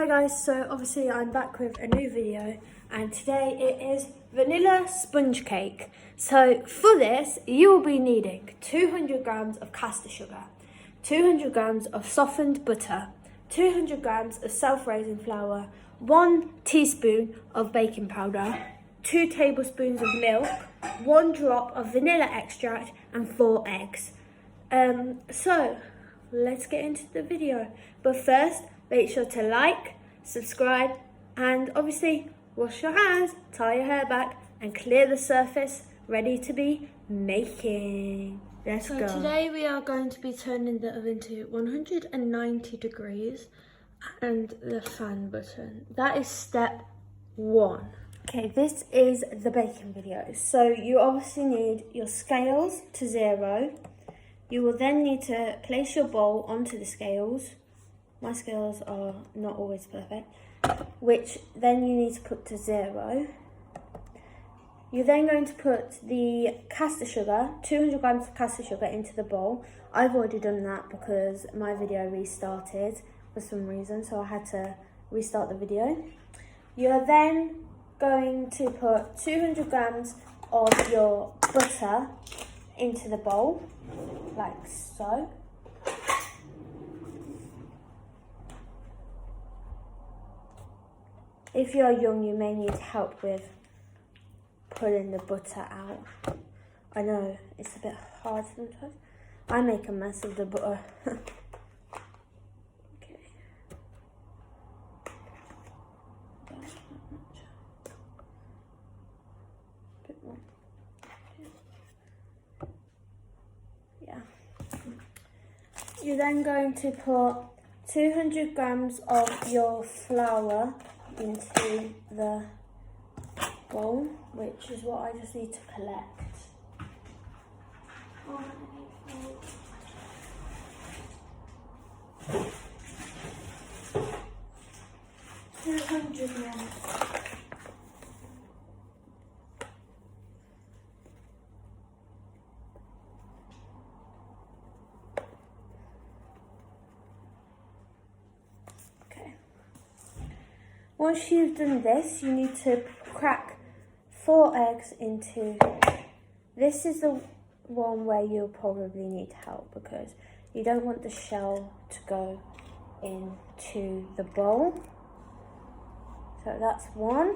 Hi guys, so obviously I'm back with a new video and today it is vanilla sponge cake. So for this you will be needing 200 grams of caster sugar, 200 grams of softened butter, 200 grams of self-raising flour, 1 teaspoon of baking powder, 2 tablespoons of milk, 1 drop of vanilla extract and 4 eggs. So let's get into the video. But first, make sure to like, subscribe, and obviously wash your hands, tie your hair back, and clear the surface, ready to be making. Let's go. So today we are going to be turning the oven to 190 degrees and the fan button. That is step 1. Okay, this is the baking video. So you obviously need your scales to 0. You will then need to place your bowl onto the scales. My scales are not always perfect, which then you need to put to 0. You're then going to put the caster sugar, 200 grams of caster sugar into the bowl. I've already done that because my video restarted for some reason, so I had to restart the video. You're then going to put 200 grams of your butter into the bowl, like so. If you're young, you may need help with pulling the butter out. I know, it's a bit hard sometimes. I make a mess of the butter. Okay. Bit more. Yeah. You're then going to put 200 grams of your flour into the bowl, which is what I just need to collect. 200 grams. Once you've done this, you need to crack 4 eggs into, this is the one where you'll probably need help because you don't want the shell to go into the bowl. So that's 1.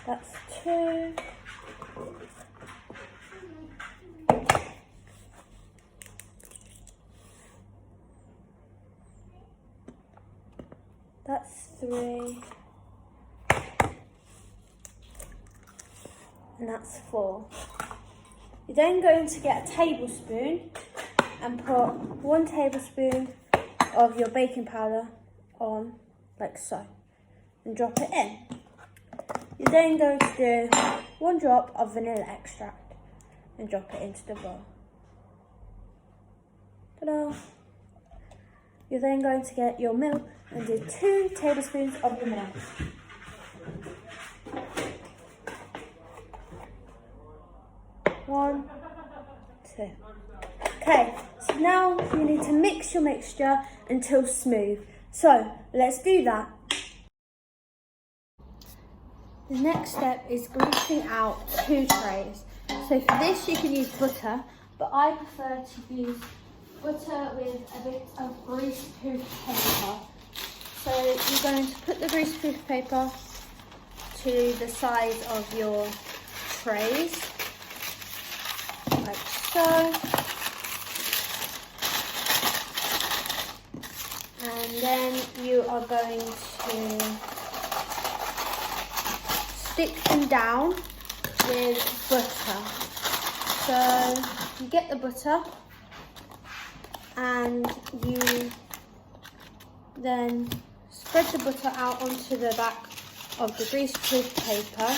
That's 2. That's 3, and that's 4. You're then going to get a tablespoon and put 1 tablespoon of your baking powder on, like so, and drop it in. You're then going to do 1 drop of vanilla extract and drop it into the bowl. Ta-da! You're then going to get your milk and do 2 tablespoons of the milk. One, 2. Okay, so now you need to mix your mixture until smooth. So let's do that. The next step is greasing out 2 trays. So for this you can use butter, but I prefer to use butter with a bit of greaseproof paper. So you're going to put the greaseproof paper to the size of your trays, like so. And then you are going to stick them down with butter. So you get the butter and you then spread the butter out onto the back of the greaseproof paper.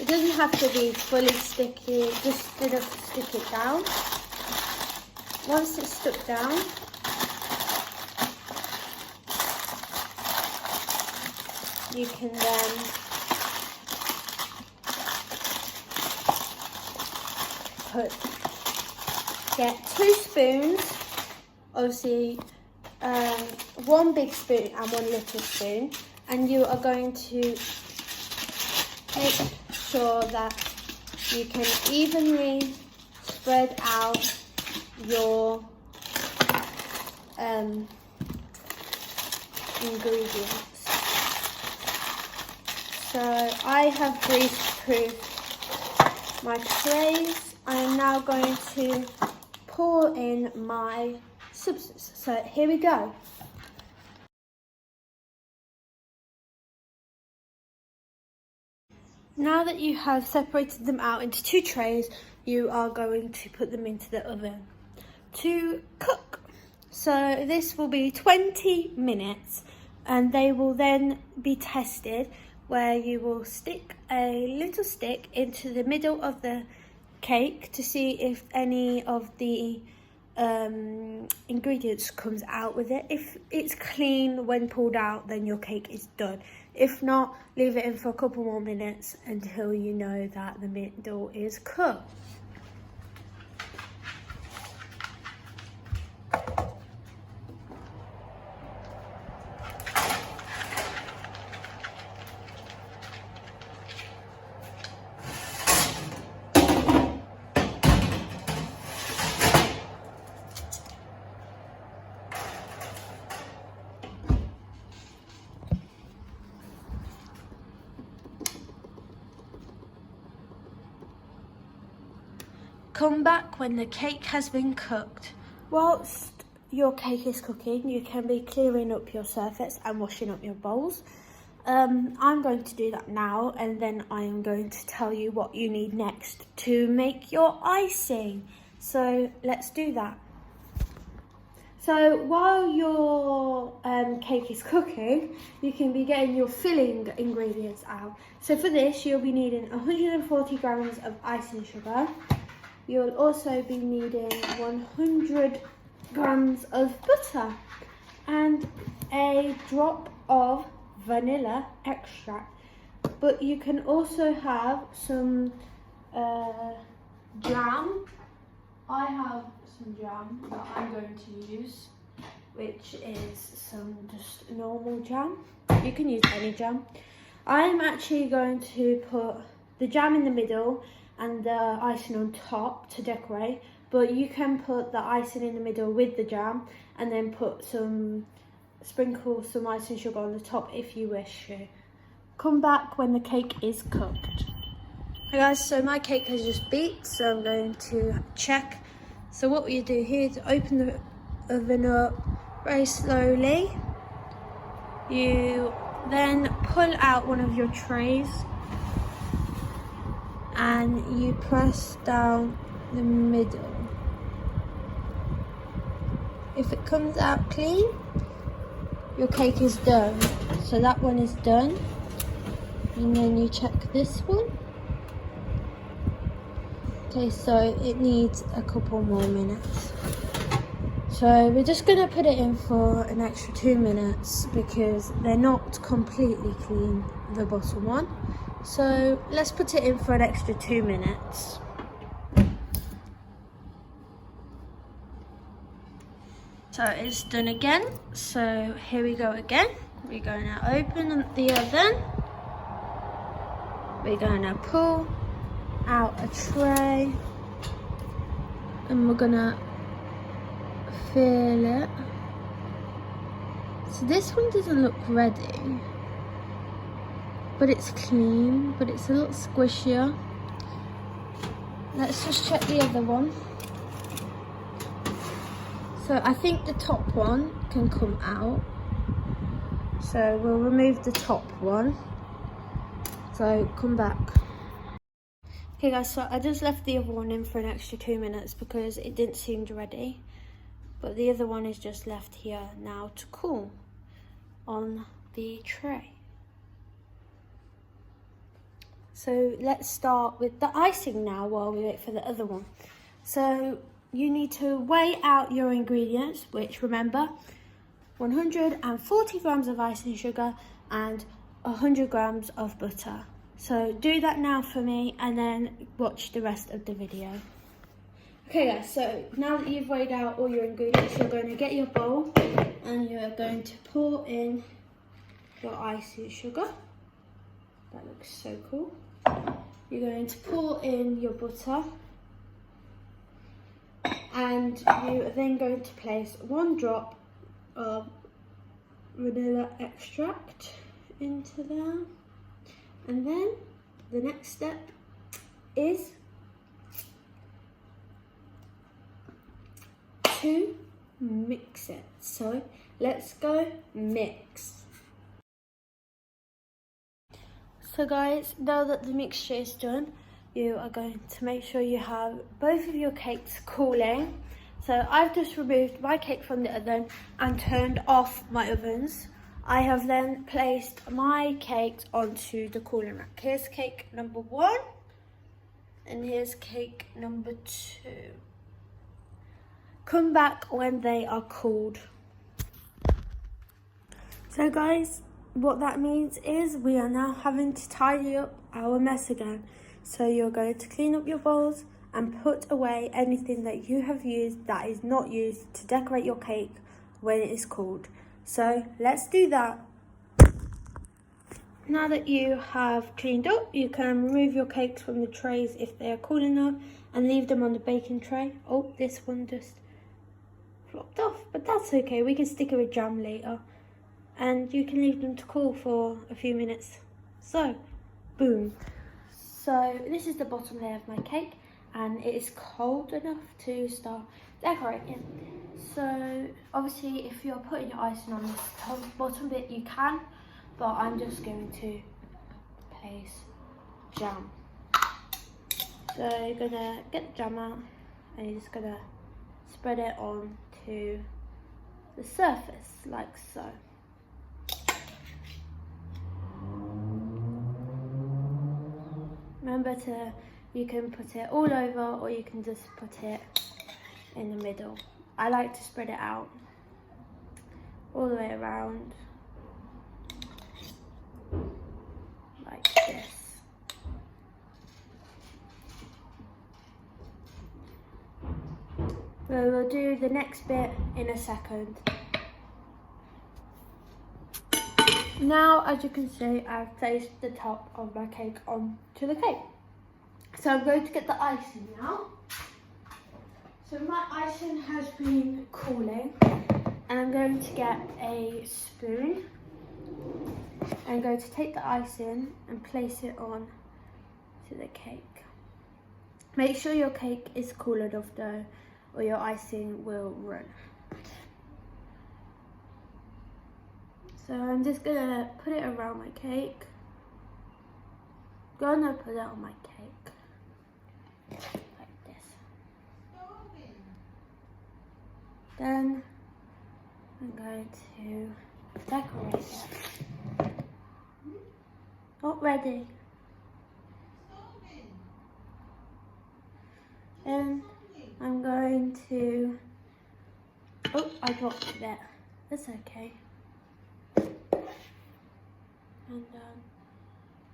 It doesn't have to be fully sticky, just enough to stick it down. Once it's stuck down, you can then get 2 spoons, obviously 1 big spoon and 1 little spoon, and you are going to make sure that you can evenly spread out your ingredients. So I have grease-proofed my trays. I am now going to pour in my substance. So here we go. Now that you have separated them out into 2 trays, you are going to put them into the oven to cook. So this will be 20 minutes, and they will then be tested, where you will stick a little stick into the middle of the cake to see if any of the ingredients comes out with it. If it's clean when pulled out, then your cake is done. If not, leave it in for a couple more minutes until you know that the middle is cooked. Come back when the cake has been cooked. Whilst your cake is cooking, you can be clearing up your surface and washing up your bowls. I'm going to do that now, and then I am going to tell you what you need next to make your icing. So let's do that. So while your cake is cooking, you can be getting your filling ingredients out. So for this, you'll be needing 140 grams of icing sugar. You'll also be needing 100 grams of butter and a drop of vanilla extract. But you can also have some jam. I have some jam that I'm going to use, which is some just normal jam. You can use any jam. I'm actually going to put the jam in the middle and the icing on top to decorate, but you can put the icing in the middle with the jam and then sprinkle some icing sugar on the top if you wish to. Come back when the cake is cooked. Hey guys, so my cake has just beat, so I'm going to check. So what we do here is open the oven up very slowly. You then pull out one of your trays and you press down the middle. If it comes out clean, your cake is done. So that one is done. And then you check this one. Okay, so it needs a couple more minutes. So we're just gonna put it in for an extra 2 minutes because they're not completely clean, the bottom one. So let's put it in for an extra 2 minutes. So it's done again. So here we go again. We're going to open the oven. We're going to pull out a tray and we're going to fill it. So this one doesn't look ready, but it's clean, but it's a little squishier. Let's just check the other one. So I think the top one can come out. So we'll remove the top one. So come back. Okay guys, so I just left the other one in for an extra 2 minutes because it didn't seem ready. But the other one is just left here now to cool on the tray. So let's start with the icing now while we wait for the other one. So you need to weigh out your ingredients, which remember, 140 grams of icing sugar and 100 grams of butter. So do that now for me and then watch the rest of the video. Okay guys, so now that you've weighed out all your ingredients, you're going to get your bowl and you're going to pour in your icing sugar. That looks so cool. You're going to pour in your butter and you are then going to place 1 drop of vanilla extract into there. And then the next step is to mix it. So let's go mix. So guys, now that the mixture is done, you are going to make sure you have both of your cakes cooling. So I've just removed my cake from the oven and turned off my ovens. I have then placed my cakes onto the cooling rack. Here's cake number 1 and here's cake number 2. Come back when they are cooled. So guys, what that means is we are now having to tidy up our mess again. So you're going to clean up your bowls and put away anything that you have used that is not used to decorate your cake when it is cooled. So let's do that. Now that you have cleaned up, you can remove your cakes from the trays if they are cool enough and leave them on the baking tray. Oh, this one just flopped off, but that's okay. We can stick it with jam later. And you can leave them to cool for a few minutes. So, boom. So this is the bottom layer of my cake and it is cold enough to start decorating. So obviously if you're putting your icing on the bottom bit you can, but I'm just going to place jam. So you're gonna get the jam out and you're just gonna spread it on to the surface like so. Remember you can put it all over or you can just put it in the middle. I like to spread it out all the way around like this. We'll do the next bit in a second. Now, as you can see, I've placed the top of my cake onto the cake. So I'm going to get the icing now. So my icing has been cooling and I'm going to get a spoon. I'm going to take the icing and place it on to the cake. Make sure your cake is cool enough though, or your icing will run. So I'm just gonna put it around my cake. Gonna put it on my cake like this. Then I'm going to decorate it. Not ready. And I'm going to. Oh, I dropped it there. That's okay. And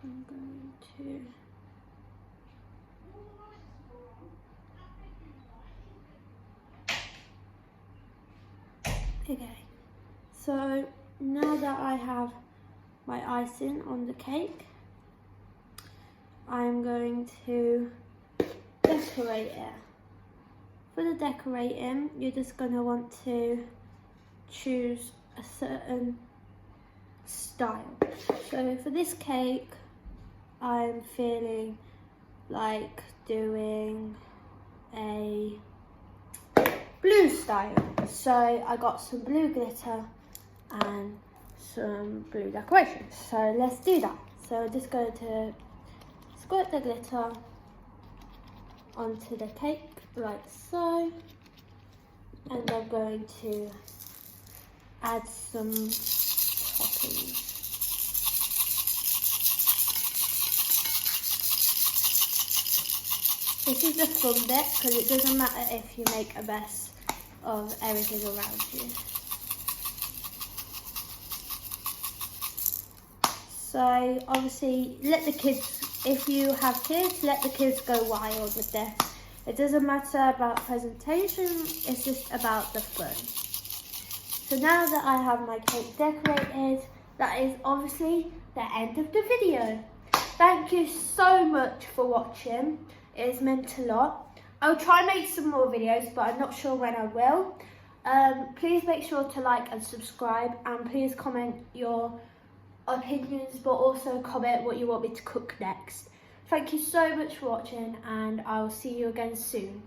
I'm going to okay, so now that I have my icing on the cake, I'm going to decorate it. For the decorating, you're just going to want to choose a certain style. So for this cake, I'm feeling like doing a blue style. So I got some blue glitter and some blue decorations. So let's do that. So I'm just going to squirt the glitter onto the cake like so. And I'm going to add some toppings. This is the fun bit because it doesn't matter if you make a mess of everything around you. So obviously let the kids, if you have kids, let the kids go wild with this. It doesn't matter about presentation, it's just about the fun. So now that I have my cake decorated, that is obviously the end of the video. Thank you so much for watching. It has meant a lot. I'll try and make some more videos, but I'm not sure when I will. Please make sure to like and subscribe, and please comment your opinions, but also comment what you want me to cook next. Thank you so much for watching, and I'll see you again soon.